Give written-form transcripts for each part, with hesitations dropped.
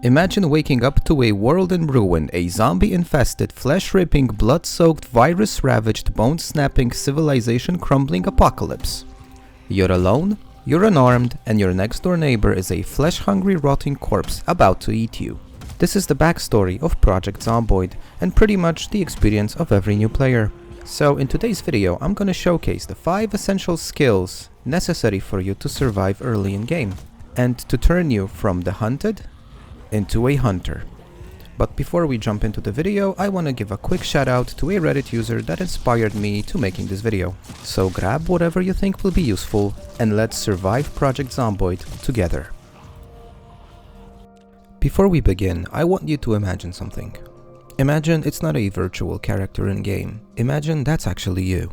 Imagine waking up to a world in ruin, a zombie-infested, flesh-ripping, blood-soaked, virus-ravaged, bone-snapping, civilization-crumbling apocalypse. You're alone, you're unarmed, and your next-door neighbor is a flesh-hungry, rotting corpse about to eat you. This is the backstory of Project Zomboid, and pretty much the experience of every new player. So in today's video, I'm gonna showcase the 5 essential skills necessary for you to survive early in game, and to turn you from the hunted into a hunter. But before we jump into the video, I want to give a quick shout out to a Reddit user that inspired me to making this video. So grab whatever you think will be useful and let's survive Project Zomboid together. Before we begin, I want you to imagine something. Imagine it's not a virtual character in game. Imagine that's actually you.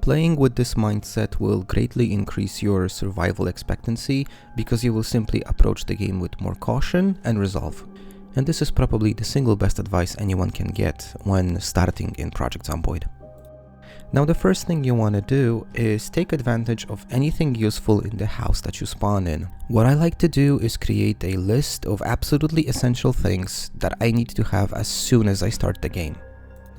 Playing with this mindset will greatly increase your survival expectancy because you will simply approach the game with more caution and resolve. And this is probably the single best advice anyone can get when starting in Project Zomboid. Now the first thing you want to do is take advantage of anything useful in the house that you spawn in. What I like to do is create a list of absolutely essential things that I need to have as soon as I start the game.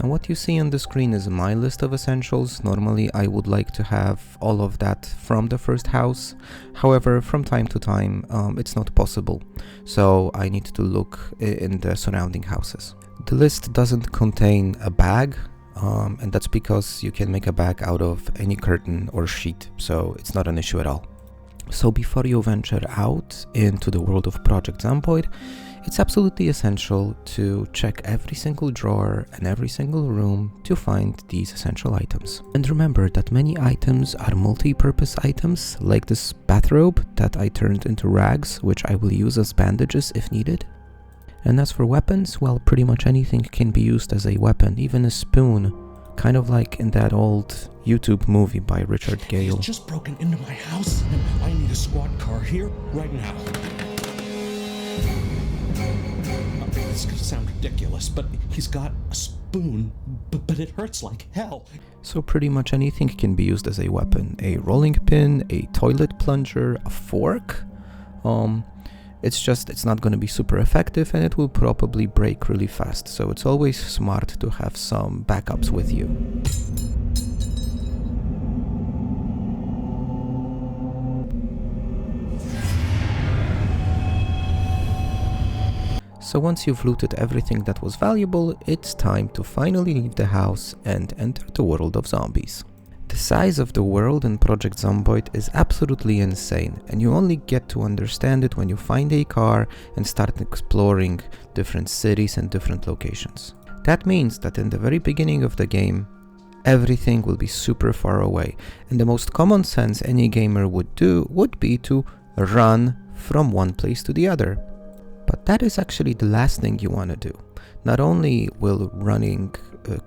Now what you see on the screen is my list of essentials. Normally I would like to have all of that from the first house. However, from time to time it's not possible. So I need to look in the surrounding houses. The list doesn't contain a bag, and that's because you can make a bag out of any curtain or sheet, so it's not an issue at all. So before you venture out into the world of Project Zomboid, it's absolutely essential to check every single drawer and every single room to find these essential items. And remember that many items are multi-purpose items, like this bathrobe that I turned into rags, which I will use as bandages if needed. And as for weapons, well, pretty much anything can be used as a weapon, even a spoon, kind of like in that old YouTube movie by Richard Gale. He's just broken into my house, and I need a squad car here right now. This could sound ridiculous, but he's got a spoon, but it hurts like hell. So pretty much anything can be used as a weapon. A rolling pin, a toilet plunger, a fork. It's not going to be super effective and it will probably break really fast. So it's always smart to have some backups with you. So once you've looted everything that was valuable, it's time to finally leave the house and enter the world of zombies. The size of the world in Project Zomboid is absolutely insane, and you only get to understand it when you find a car and start exploring different cities and different locations. That means that in the very beginning of the game, everything will be super far away, and the most common sense any gamer would do would be to run from one place to the other. But that is actually the last thing you want to do. Not only will running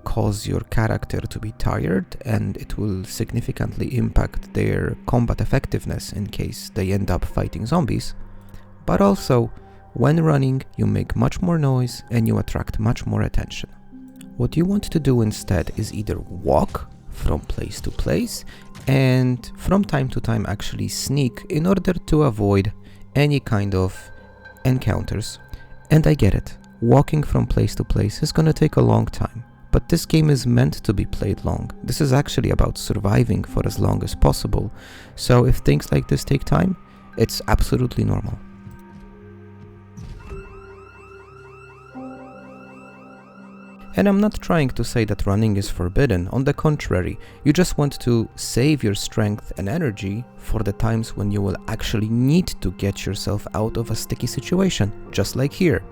cause your character to be tired, and it will significantly impact their combat effectiveness in case they end up fighting zombies, but also, when running, you make much more noise and you attract much more attention. What you want to do instead is either walk from place to place and from time to time actually sneak in order to avoid any kind of encounters. And I get it, walking from place to place is gonna take a long time, but this game is meant to be played long. This is actually about surviving for as long as possible, so if things like this take time, it's absolutely normal. And I'm not trying to say that running is forbidden, on the contrary, you just want to save your strength and energy for the times when you will actually need to get yourself out of a sticky situation, just like here.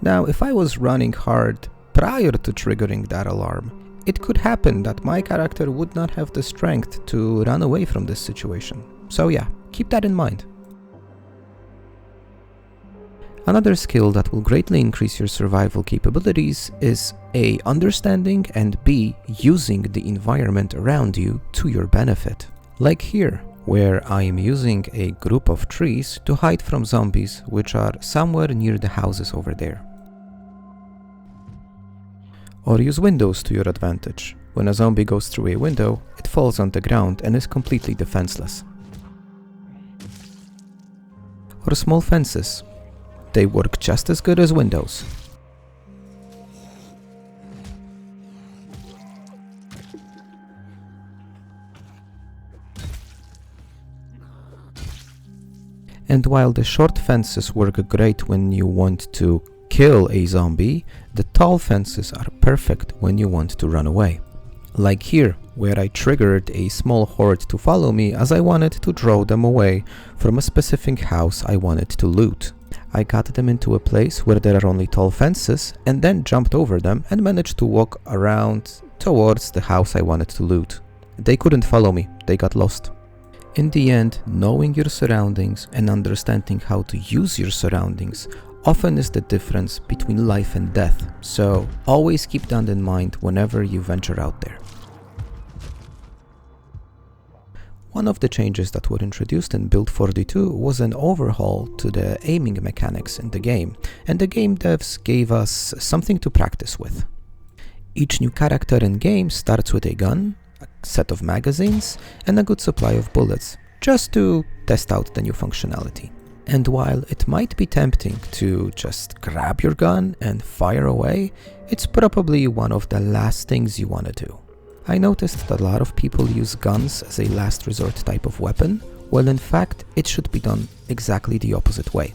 Now, if I was running hard prior to triggering that alarm, it could happen that my character would not have the strength to run away from this situation. So yeah, keep that in mind. Another skill that will greatly increase your survival capabilities is A, understanding, and B, using the environment around you to your benefit. Like here, where I am using a group of trees to hide from zombies which are somewhere near the houses over there. Or use windows to your advantage. When a zombie goes through a window, it falls on the ground and is completely defenseless. Or small fences. They work just as good as Windows. And while the short fences work great when you want to kill a zombie, the tall fences are perfect when you want to run away. Like here, where I triggered a small horde to follow me as I wanted to draw them away from a specific house I wanted to loot. I got them into a place where there are only tall fences and then jumped over them and managed to walk around towards the house I wanted to loot. They couldn't follow me, they got lost. In the end, knowing your surroundings and understanding how to use your surroundings often is the difference between life and death, so always keep that in mind whenever you venture out there. One of the changes that were introduced in Build 42 was an overhaul to the aiming mechanics in the game, and the game devs gave us something to practice with. Each new character in game starts with a gun, a set of magazines, and a good supply of bullets, just to test out the new functionality. And while it might be tempting to just grab your gun and fire away, it's probably one of the last things you want to do. I noticed that a lot of people use guns as a last resort type of weapon, well in fact it should be done exactly the opposite way.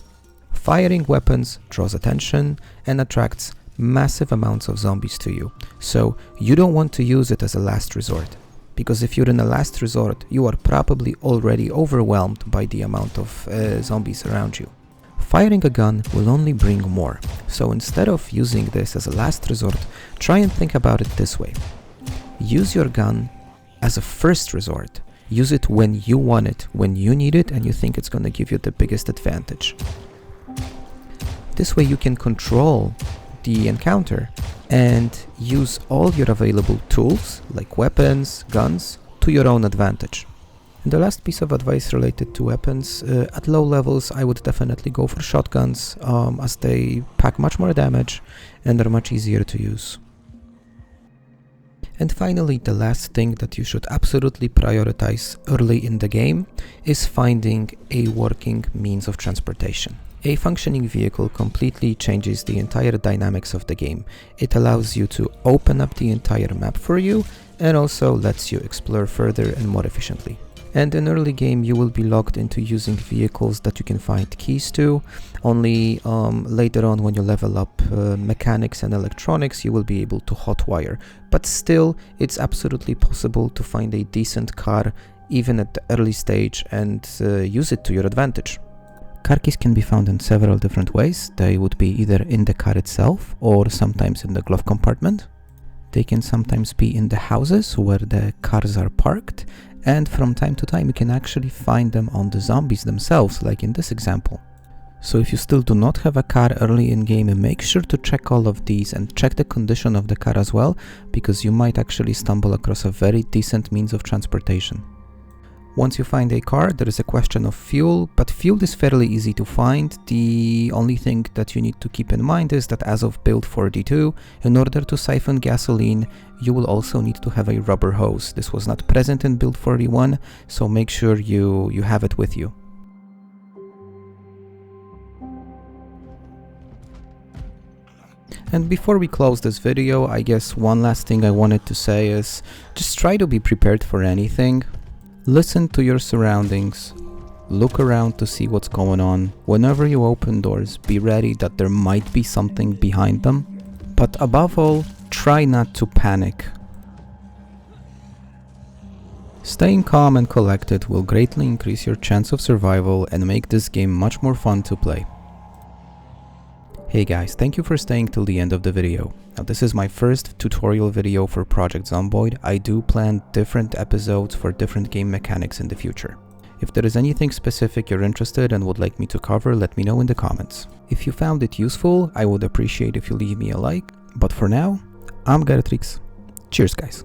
Firing weapons draws attention and attracts massive amounts of zombies to you, so you don't want to use it as a last resort, because if you're in a last resort you are probably already overwhelmed by the amount of zombies around you. Firing a gun will only bring more, so instead of using this as a last resort, try and think about it this way. Use your gun as a first resort. Use it when you want it, when you need it and you think it's going to give you the biggest advantage. This way you can control the encounter and use all your available tools, like weapons, guns, to your own advantage. And the last piece of advice related to weapons, at low levels I would definitely go for shotguns, as they pack much more damage and are much easier to use. And finally, the last thing that you should absolutely prioritize early in the game is finding a working means of transportation. A functioning vehicle completely changes the entire dynamics of the game. It allows you to open up the entire map for you and also lets you explore further and more efficiently. And in early game you will be locked into using vehicles that you can find keys to. Only later on, when you level up mechanics and electronics, you will be able to hotwire. But still, it's absolutely possible to find a decent car even at the early stage and use it to your advantage. Car keys can be found in several different ways. They would be either in the car itself or sometimes in the glove compartment. They can sometimes be in the houses where the cars are parked, and from time to time you can actually find them on the zombies themselves, like in this example. So if you still do not have a car early in game, make sure to check all of these and check the condition of the car as well, because you might actually stumble across a very decent means of transportation. Once you find a car, there is a question of fuel, but fuel is fairly easy to find. The only thing that you need to keep in mind is that as of Build 42, in order to siphon gasoline, you will also need to have a rubber hose. This was not present in Build 41, so make sure you have it with you. And before we close this video, I guess one last thing I wanted to say is just try to be prepared for anything. Listen to your surroundings, look around to see what's going on. Whenever you open doors, be ready that there might be something behind them. But above all, try not to panic. Staying calm and collected will greatly increase your chance of survival and make this game much more fun to play. Hey guys, thank you for staying till the end of the video. Now this is my first tutorial video for Project Zomboid. I do plan different episodes for different game mechanics in the future. If there is anything specific you're interested and would like me to cover, let me know in the comments. If you found it useful, I would appreciate if you leave me a like. But for now, I'm Garatrix. Cheers guys.